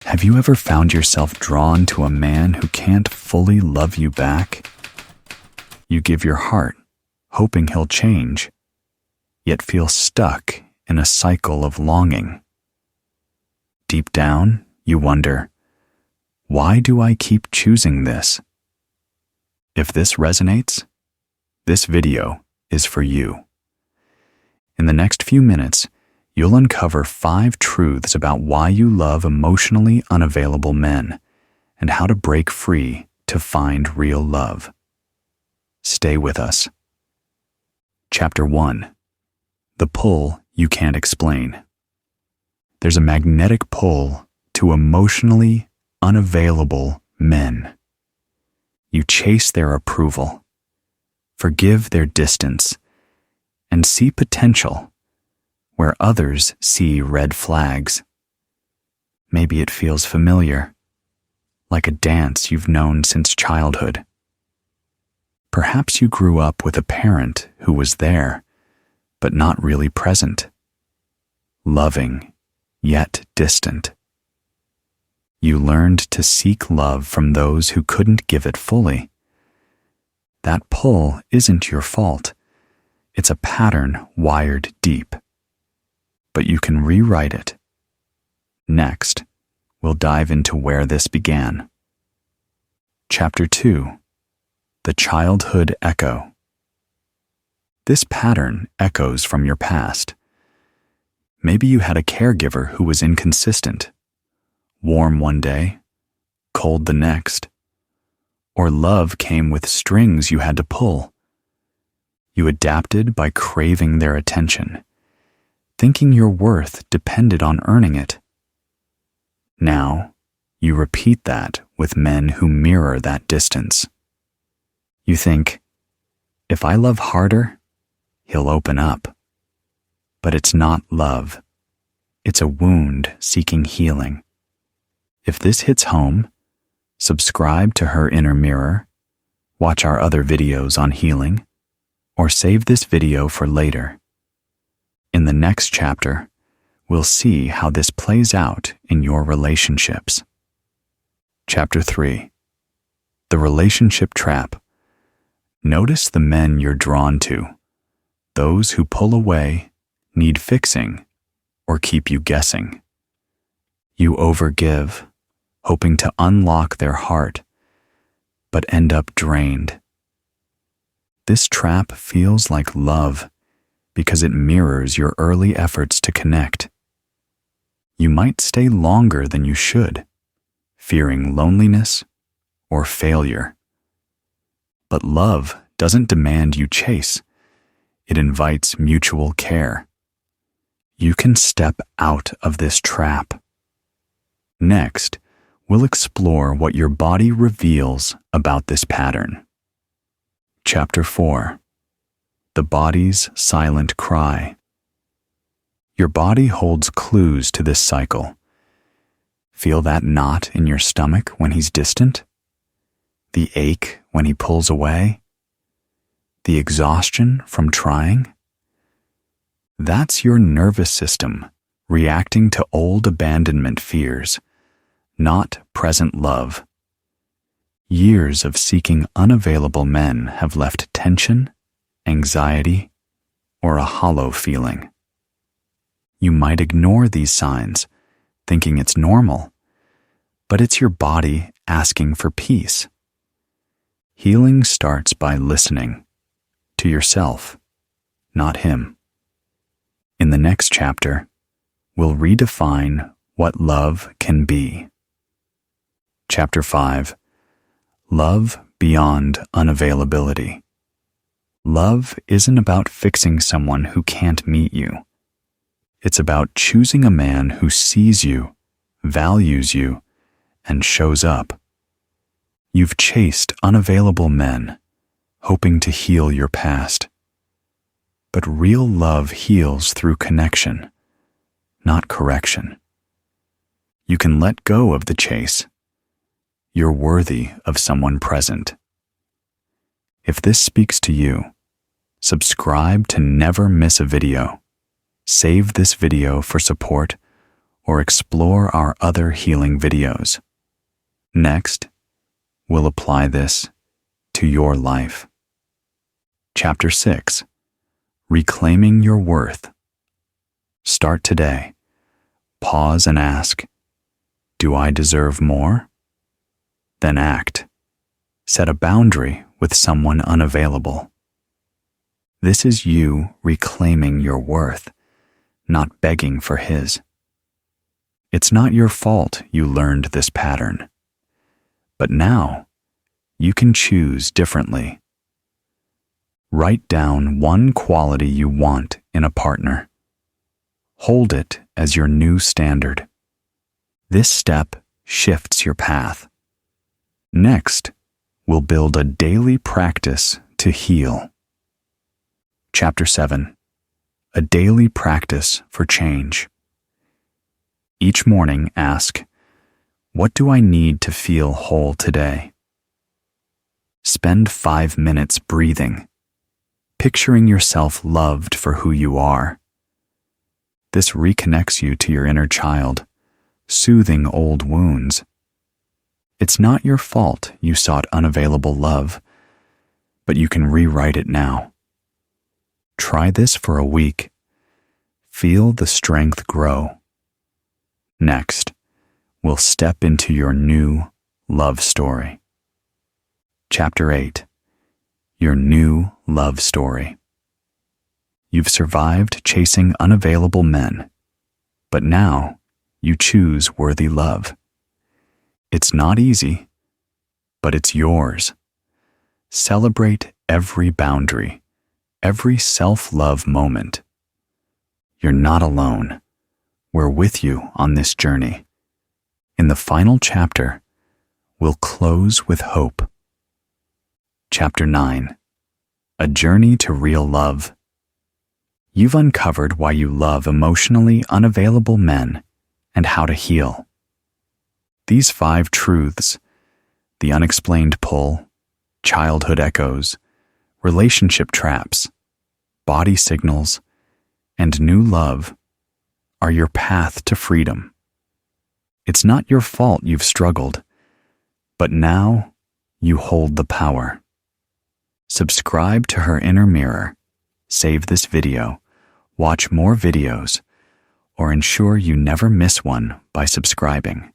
Have you ever found yourself drawn to a man who can't fully love you back? You give your heart, hoping he'll change, yet feel stuck in a cycle of longing. Deep down, you wonder, why do I keep choosing this? If this resonates, this video is for you. In the next few minutes, you'll uncover 5 truths about why you love emotionally unavailable men and how to break free to find real love. Stay with us. Chapter 1. The pull you can't explain. There's a magnetic pull to emotionally unavailable men. You chase their approval, forgive their distance, and see potential where others see red flags. Maybe it feels familiar, like a dance you've known since childhood. Perhaps you grew up with a parent who was there, but not really present, loving, yet distant. You learned to seek love from those who couldn't give it fully. That pull isn't your fault. It's a pattern wired deep. But you can rewrite it. Next, we'll dive into where this began. Chapter 2. The Childhood Echo. This pattern echoes from your past. Maybe you had a caregiver who was inconsistent, warm one day, cold the next, or love came with strings you had to pull. You adapted by craving their attention, thinking your worth depended on earning it. Now, you repeat that with men who mirror that distance. You think, if I love harder, he'll open up. But it's not love. It's a wound seeking healing. If this hits home, subscribe to Her Inner Mirror, watch our other videos on healing, or save this video for later. In the next chapter, we'll see how this plays out in your relationships. Chapter 3. The Relationship Trap. Notice the men you're drawn to, those who pull away, need fixing, or keep you guessing. You overgive, hoping to unlock their heart, but end up drained. This trap feels like love because it mirrors your early efforts to connect. You might stay longer than you should, fearing loneliness or failure. But love doesn't demand you chase. It invites mutual care. You can step out of this trap. Next, we'll explore what your body reveals about this pattern. Chapter 4. The Body's Silent Cry. Your body holds clues to this cycle. Feel that knot in your stomach when he's distant? The ache when he pulls away? The exhaustion from trying? That's your nervous system reacting to old abandonment fears, not present love. Years of seeking unavailable men have left tension, anxiety, or a hollow feeling. You might ignore these signs, thinking it's normal, but it's your body asking for peace. Healing starts by listening to yourself, not him. In the next chapter, we'll redefine what love can be. Chapter 5. Love Beyond Unavailability. Love isn't about fixing someone who can't meet you. It's about choosing a man who sees you, values you, and shows up. You've chased unavailable men, hoping to heal your past. But real love heals through connection, not correction. You can let go of the chase. You're worthy of someone present. If this speaks to you, subscribe to never miss a video. Save this video for support or explore our other healing videos. Next, we'll apply this to your life. Chapter 6. Reclaiming Your Worth. Start today. Pause and ask, do I deserve more? Then act. Set a boundary with someone unavailable. This is you reclaiming your worth, not begging for his. It's not your fault you learned this pattern. But now, you can choose differently. Write down one quality you want in a partner. Hold it as your new standard. This step shifts your path. Next, we'll build a daily practice to heal. Chapter 7. A daily practice for change. Each morning, ask, what do I need to feel whole today? Spend 5 minutes breathing, picturing yourself loved for who you are. This reconnects you to your inner child, soothing old wounds. It's not your fault you sought unavailable love, but you can rewrite it now. Try this for a week. Feel the strength grow. Next, we'll step into your new love story. Chapter 8. Your new love story. You've survived chasing unavailable men, but now you choose worthy love. It's not easy, but it's yours. Celebrate every boundary, every self-love moment. You're not alone. We're with you on this journey. In the final chapter, we'll close with hope. Chapter 9. A journey to real love. You've uncovered why you love emotionally unavailable men and how to heal. These 5 truths, the unexplained pull, childhood echoes, relationship traps, body signals, and new love, are your path to freedom. It's not your fault you've struggled, but now you hold the power. Subscribe to her inner mirror, save this video, watch more videos, or ensure you never miss one by subscribing.